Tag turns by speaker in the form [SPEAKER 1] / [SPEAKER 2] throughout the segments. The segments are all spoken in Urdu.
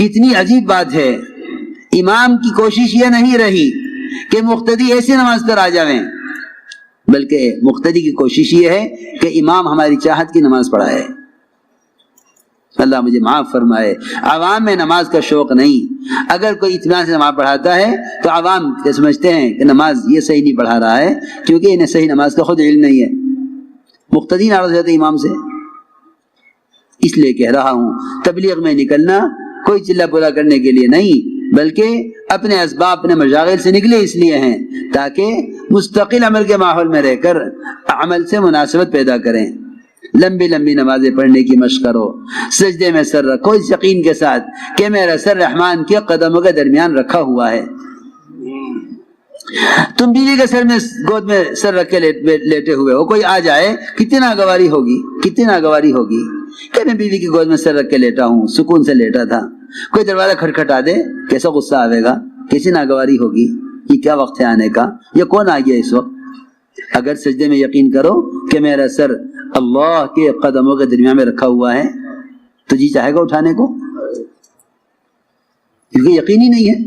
[SPEAKER 1] کتنی عجیب بات ہے، امام کی کوشش یہ نہیں رہی کہ مقتدی ایسی نماز پر آ جائیں، بلکہ مقتدی کی کوشش یہ ہے کہ امام ہماری چاہت کی نماز پڑھائے۔ اللہ مجھے معاف فرمائے، عوام میں نماز کا شوق نہیں۔ اگر کوئی اطمینان سے نماز پڑھاتا ہے تو عوام یہ سمجھتے ہیں کہ نماز یہ صحیح نہیں پڑھا رہا ہے، کیونکہ انہیں صحیح نماز کا خود علم نہیں ہے۔ مقتدی ناراض ہوتے امام سے۔ اس لیے کہہ رہا ہوں، تبلیغ میں نکلنا کوئی چلہ پورا کرنے کے لیے نہیں، بلکہ اپنے اسباب اپنے مشاغل سے نکلے اس لیے ہیں تاکہ مستقل عمل کے ماحول میں رہ کر عمل سے مناسبت پیدا کریں۔ لمبی لمبی نمازیں پڑھنے کی مشق کرو، سجدے میں سر رکھو اس یقین کے ساتھ کہ میرا سر رحمان کے قدموں کے درمیان رکھا ہوا ہے۔ تم بیوی کے سر میں گود میں سر رکھ کے لیٹے ہوئے ہو، کوئی آ جائے کتنی ناگواری ہوگی، کتنی ناگواری ہوگی کہ میں بیوی کی گود میں سر رکھ کے لیٹا ہوں، سکون سے لیٹا تھا، کوئی دروازہ کھٹکھٹا دے کیسا غصہ آئے گا، کیسی ناگواری ہوگی، یہ کیا وقت ہے آنے کا، یہ کون آ گیا اس وقت۔ اگر سجدے میں یقین کرو کہ میرا سر اللہ کے قدموں کے درمیان میں رکھا ہوا ہے تو جی چاہے گا اٹھانے کو، کیونکہ یقین ہی نہیں ہے۔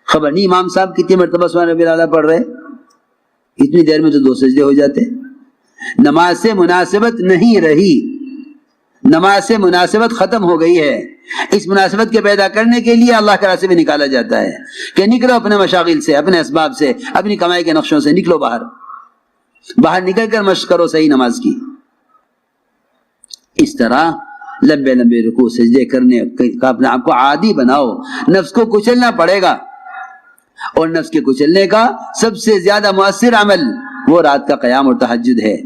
[SPEAKER 1] خبر نہیں امام صاحب کتنی مرتبہ سبحان ربی الاعلیٰ پڑھ رہے، اتنی دیر میں تو 2 سجدے ہو جاتے۔ نماز سے مناسبت نہیں رہی، نماز سے مناسبت ختم ہو گئی ہے۔ اس مناسبت کے پیدا کرنے کے لیے اللہ کے راستے میں نکالا جاتا ہے کہ نکلو اپنے مشاغل سے، اپنے اسباب سے، اپنی کمائی کے نقشوں سے نکلو باہر نکل کر مشق کرو صحیح نماز کی۔ اس طرح لمبے لمبے رکوع سجدے کرنے کا اپنے آپ کو عادی بناؤ۔ نفس کو کچلنا پڑے گا، اور نفس کے کچلنے کا سب سے زیادہ مؤثر عمل وہ رات کا قیام اور تہجد ہے۔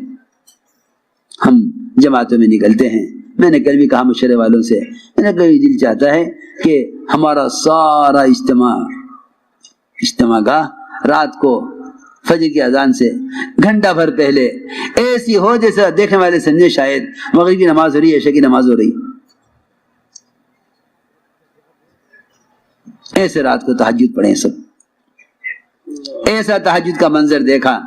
[SPEAKER 1] ہم جماعتوں میں نکلتے ہیں، میں نے کل بھی کہا مشورے والوں سے، میں نے کبھی دل چاہتا ہے کہ ہمارا سارا اجتماع گاہ رات کو فجر کی اذان سے گھنٹہ بھر پہلے ایسی ہو جیسا دیکھنے والے سمجھے شاید مغرب کی نماز ہو رہی ہے، عشاء کی نماز ہو رہی، ایسے رات کو تہجد پڑھیں سب۔ ایسا تہجد کا منظر دیکھا،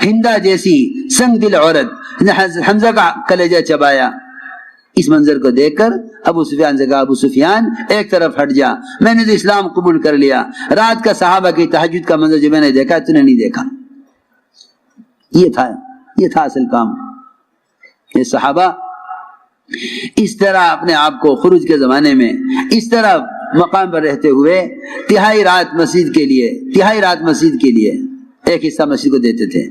[SPEAKER 1] ہندا جیسی سنگ دل عورت حمزہ کا کلیجہ چبایا۔ اس منظر کو دیکھ کر ابو سفیان سے کہا، ابو سفیان ایک طرف ہٹ جا، میں نے تو اسلام قبول کر لیا۔ رات کا صحابہ کی تہجد کا منظر جو میں نے دیکھا تو نے نہیں دیکھا۔ یہ تھا اصل کام۔ یہ صحابہ اس طرح اپنے آپ کو خروج کے زمانے میں اس طرح مقام پر رہتے ہوئے تہائی رات مسجد کے لیے ایک حصہ مسجد کو دیتے تھے۔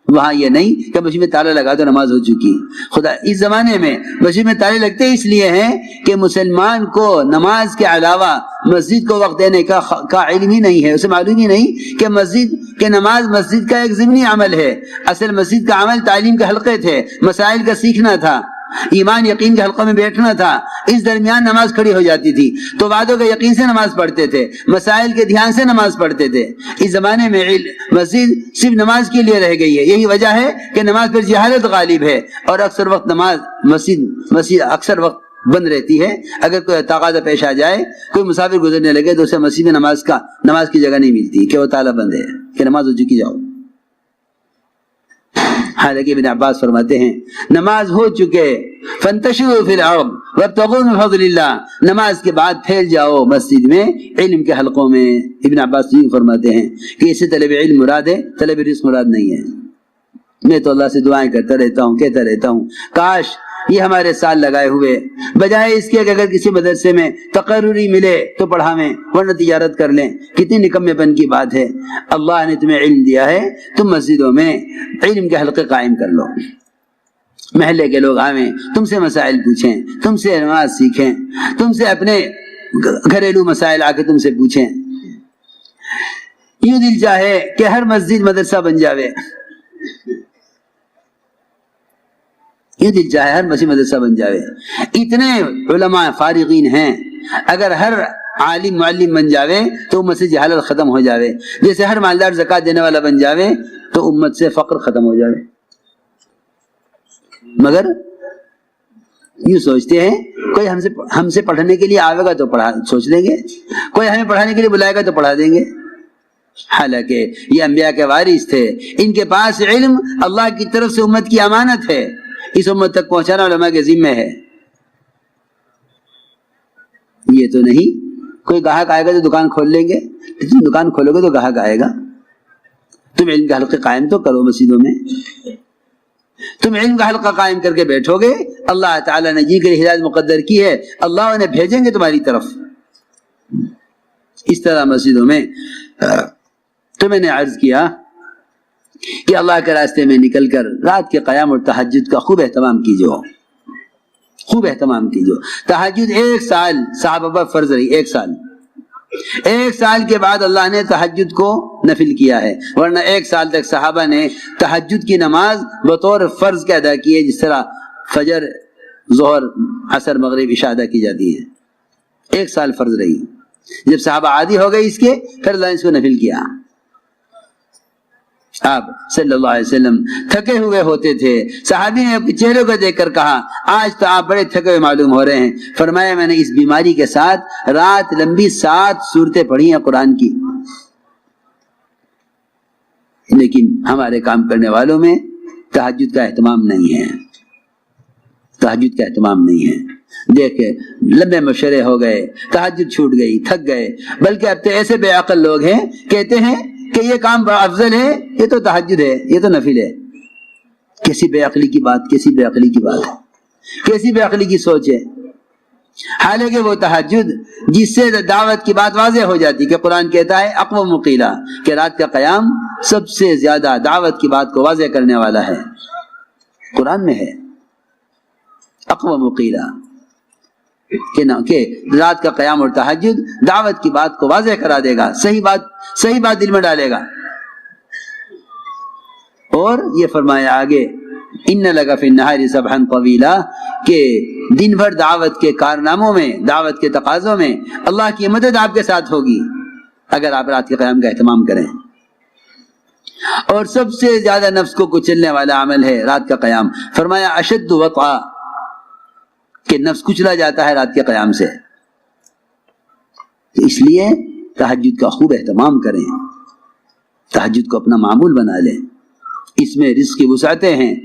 [SPEAKER 1] وہاں یہ نہیں کہ مسجد میں تالا لگا تو نماز ہو چکی۔ خدا اس زمانے میں مسجد میں تالے لگتے اس لیے ہیں کہ مسلمان کو نماز کے علاوہ مسجد کو وقت دینے کا علم ہی نہیں ہے، اسے معلوم ہی نہیں کہ نماز مسجد کا ایک ضمنی عمل ہے۔ اصل مسجد کا عمل تعلیم کے حلقے تھے، مسائل کا سیکھنا تھا، ایمان یقین کے حلقوں میں بیٹھنا تھا۔ اس درمیان نماز کھڑی ہو جاتی تھی تو وعدوں کے یقین سے نماز پڑھتے تھے، مسائل کے دھیان سے نماز پڑھتے تھے۔ اس زمانے میں مسجد صرف نماز کے لیے رہ گئی ہے، یہی وجہ ہے کہ نماز پر جہالت غالب ہے، اور اکثر وقت مسجد اکثر وقت بند رہتی ہے۔ اگر کوئی تقاضا پیش آ جائے، کوئی مسافر گزرنے لگے تو اسے مسجد میں نماز کی جگہ نہیں ملتی کہ وہ تالا بند ہے کہ نماز ہو چکی جاؤ۔ حالانکہ ابن عباس فرماتے ہیں نماز ہو چکے فانتشروا فی الارض وابتغوا من فضل اللہ، نماز کے بعد پھیل جاؤ مسجد میں علم کے حلقوں میں۔ ابن عباس یہ فرماتے ہیں کہ اس سے طلب علم مراد ہے، طلب رزق مراد نہیں ہے۔ میں تو اللہ سے دعائیں کرتا رہتا ہوں، کہتا رہتا ہوں کاش یہ ہمارے سال لگائے ہوئے بجائے اس کے کہ اگر کسی مدرسے میں تقرری ملے تو پڑھاویں ورنہ تجارت کر لیں۔ کتنی نکمے پن کی بات ہے۔ اللہ نے تمہیں علم دیا ہے، تم مسجدوں میں علم کے حلقے قائم کر لو، محلے کے لوگ آویں، تم سے مسائل پوچھیں، تم سے نماز سیکھیں، تم سے اپنے گھریلو مسائل آ کے تم سے پوچھیں۔ یوں دل چاہے کہ ہر مسجد مدرسہ بن جاوے، یہ دل چاہے ہر مسجد مدرسہ بن جاوے۔ اتنے علماء فارغین ہیں، اگر ہر عالم معلم بن جاوے تو امت سے جہالت ختم ہو جاوے، جیسے ہر مالدار زکوٰۃ دینے والا بن جاوے تو امت سے فقر ختم ہو جاوے۔ مگر یوں سوچتے ہیں کوئی ہم سے پڑھنے کے لیے آئے گا تو سوچ لیں گے، کوئی ہمیں پڑھانے کے لیے بلائے گا تو پڑھا دیں گے۔ حالانکہ یہ انبیاء کے وارث تھے، ان کے پاس علم اللہ کی طرف سے امت کی امانت ہے، اس امت تک پہنچانا علماء کے ذمہ ہے۔ یہ تو نہیں کوئی گاہک آئے گا تو دکان کھول لیں گے، تم دکان کھولو گے تو گاہک آئے گا. تم علم کے حلقے قائم تو کرو مسجدوں میں. تم علم کا حلقہ قائم کر کے بیٹھو گے، اللہ تعالیٰ نے جن کے لیے ہدایت مقدر کی ہے اللہ انہیں بھیجیں گے تمہاری طرف. اس طرح مسجدوں میں تو میں نے عرض کیا کہ اللہ کے راستے میں نکل کر رات کے قیام اور تہجد کا خوب اہتمام کیجو، خوب اہتمام کیجو. تہجد 1 سال صحابہ پر فرض رہی، 1 سال. 1 سال کے بعد اللہ نے تہجد کو نفل کیا ہے، ورنہ 1 سال تک صحابہ نے تہجد کی نماز بطور فرض کے ادا کی ہے، جس طرح فجر، ظہر، عصر، مغرب، عشاء ادا کی جاتی ہے. 1 سال فرض رہی. جب صحابہ عادی ہو گئے اس کے، پھر اللہ نے اس کو نفل کیا. آپ صلی اللہ علیہ وسلم تھکے ہوئے ہوتے تھے، صحابی نے اپنے چہرے کو دیکھ کر کہا آج تو آپ بڑے تھکے ہوئے معلوم ہو رہے ہیں. فرمایا میں نے اس بیماری کے ساتھ رات لمبی 7 سورتیں پڑھی ہیں قرآن کی. لیکن ہمارے کام کرنے والوں میں تہجد کا اہتمام نہیں ہے، تہجد کا اہتمام نہیں ہے. دیکھے لمبے مشورے ہو گئے، تہجد چھوٹ گئی، تھک گئے. بلکہ اب تو ایسے بے عقل لوگ ہیں کہتے ہیں کہ یہ کام بڑا افضل ہے، یہ تو تہجد ہے، یہ تو نفل ہے. کیسی بے عقلی کی بات، کیسی بے عقلی کی بات ہے، کیسی بے عقلی کی سوچ ہے. حالانکہ وہ تہجد جس سے دعوت کی بات واضح ہو جاتی کہ قرآن کہتا ہے اقوم مقیلا، کہ رات کا قیام سب سے زیادہ دعوت کی بات کو واضح کرنے والا ہے. قرآن میں ہے اقوم مقیلا کہ رات کا قیام اور تہجد دعوت کی بات کو واضح کرا دے گا، صحیح بات دل میں ڈالے گا. اور یہ فرمایا آگے ان لگا فی النہار سبحا طویلا، کہ دن بھر دعوت کے کارناموں میں، دعوت کے تقاضوں میں اللہ کی مدد آپ کے ساتھ ہوگی اگر آپ رات کے قیام کا اہتمام کریں. اور سب سے زیادہ نفس کو کچلنے والا عمل ہے رات کا قیام. فرمایا اشد وطئا، کہ نفس کچلا جاتا ہے رات کے قیام سے. اس لیے تہجد کا خوب اہتمام کریں، تہجد کو اپنا معمول بنا لیں. اس میں رزق کی وسعتیں ہیں.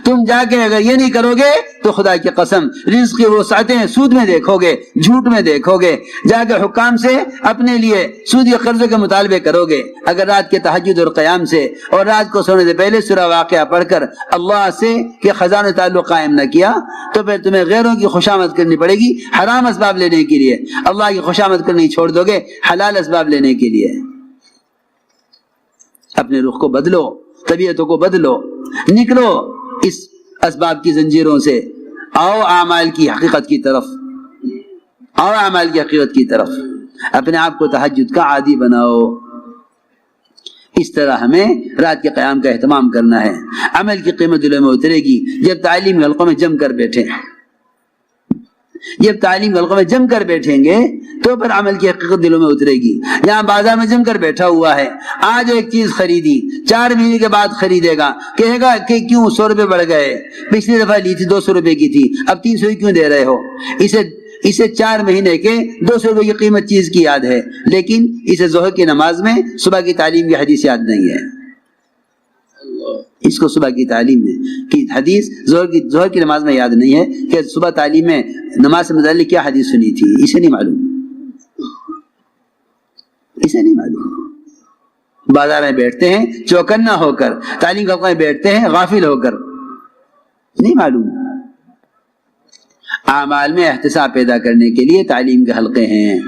[SPEAKER 1] تم جا کے اگر یہ نہیں کرو گے تو خدا کی قسم رزق کی وسعتیں سود میں دیکھو گے، جھوٹ میں دیکھو گے. جا کے حکام سے اپنے لیے سود یا قرضوں کے مطالبے کرو گے. اگر رات کے تہجد اور قیام سے اور رات کو سونے سے پہلے سورہ واقعہ پڑھ کر اللہ سے کہ خزانہ تعلق قائم نہ کیا تو پھر تمہیں غیروں کی خوشامد کرنی پڑے گی حرام اسباب لینے کے لیے. اللہ کی خوشامد کرنی چھوڑ دو گے حلال اسباب لینے کے لیے. اپنے رخ کو بدلو، طبیعتوں کو بدلو، نکلو اس اسباب کی زنجیروں سے، آؤ اعمال کی حقیقت کی طرف، آؤ اعمال کی حقیقت کی طرف. اپنے آپ کو تہجد کا عادی بناؤ. اس طرح ہمیں رات کے قیام کا اہتمام کرنا ہے. عمل کی قیمت دلوں میں اترے گی جب تعلیم حلقوں میں جم کر بیٹھیں. جب تعلیم حلقوں میں جم کر بیٹھیں گے تو پھر عمل کی حقیقت دلوں میں اترے گی. یہاں بازار میں جم کر بیٹھا ہوا ہے، آج ایک چیز خریدی، 4 مہینے کے بعد خریدے گا، کہے گا کہ کیوں 100 روپے بڑھ گئے، پچھلی دفعہ لی تھی 200 روپے کی تھی، اب 300 ہی کیوں دے رہے ہو. اسے 4 مہینے کے 200 روپے کی قیمت چیز کی یاد ہے، لیکن اسے ظہر کی نماز میں صبح کی تعلیم کی حدیث یاد نہیں ہے. اس کو صبح کی تعلیم میں کی حدیث ظہر کی نماز میں یاد نہیں ہے کہ صبح تعلیم میں نماز سے متعلق کیا حدیث سنی تھی، اسے نہیں معلوم، اسے نہیں معلوم. بازار میں بیٹھتے ہیں چوکنا ہو کر، تعلیم کے میں بیٹھتے ہیں غافل ہو کر، نہیں معلوم. اعمال میں احتساب پیدا کرنے کے لیے تعلیم کے حلقے ہیں،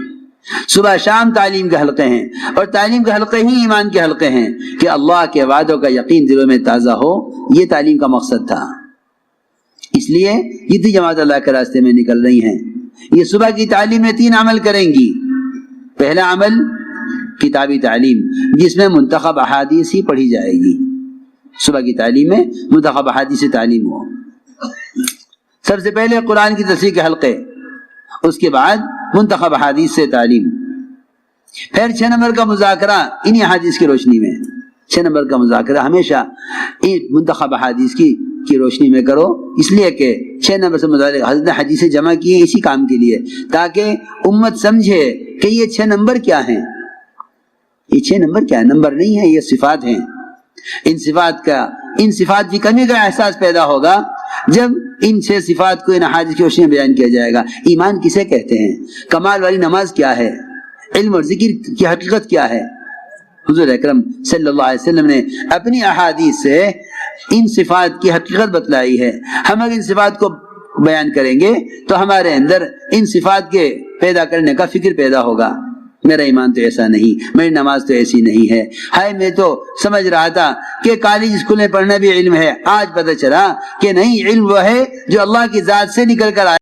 [SPEAKER 1] صبح شام تعلیم کے حلقے ہیں، اور تعلیم کے حلقے ہی ایمان کے حلقے ہیں کہ اللہ کے وعدوں کا یقین دلوں میں تازہ ہو. یہ تعلیم کا مقصد تھا. اس لیے جتنی جماعت اللہ کے راستے میں نکل رہی ہیں یہ صبح کی تعلیم میں 3 عمل کریں گی. پہلا عمل کتابی تعلیم جس میں منتخب احادیث ہی پڑھی جائے گی. صبح کی تعلیم میں منتخب احادیث سے تعلیم ہو. سب سے پہلے قرآن کی تفسیر کے حلقے، اس کے بعد منتخب احادیث سے تعلیم. پھر 6 نمبر کا مذاکرہ انہی احادیث کی روشنی میں. 6 نمبر کا مذاکرہ ہمیشہ منتخب احادیث کی روشنی میں کرو، اس لیے کہ 6 نمبر سے متعلق حضرت نے حدیثیں جمع کی ہیں اسی کام کے لیے، تاکہ امت سمجھے کہ یہ 6 نمبر کیا ہیں. یہ 6 نمبر کیا ہے؟ نمبر نہیں ہے، یہ صفات ہیں. ان صفات کی کمی کا احساس پیدا ہوگا جب ان 6 صفات کو ان احادیث کی روشنی میں بیان کیا جائے گا۔ ایمان کسے کہتے ہیں؟ کمال والی نماز کیا ہے؟ علم اور ذکر کی حقیقت کیا ہے؟ حضور اکرم صلی اللہ علیہ وسلم نے اپنی احادیث سے ان صفات کی حقیقت بتلائی ہے۔ ہم اگر ان صفات کو بیان کریں گے تو ہمارے اندر ان صفات کے پیدا کرنے کا فکر پیدا ہوگا۔ میرا ایمان تو ایسا نہیں، میری نماز تو ایسی نہیں ہے، ہائے میں تو سمجھ رہا تھا کہ کالج اسکول میں پڑھنا بھی علم ہے، آج پتہ چلا کہ نہیں، علم وہ ہے جو اللہ کی ذات سے نکل کر آئے۔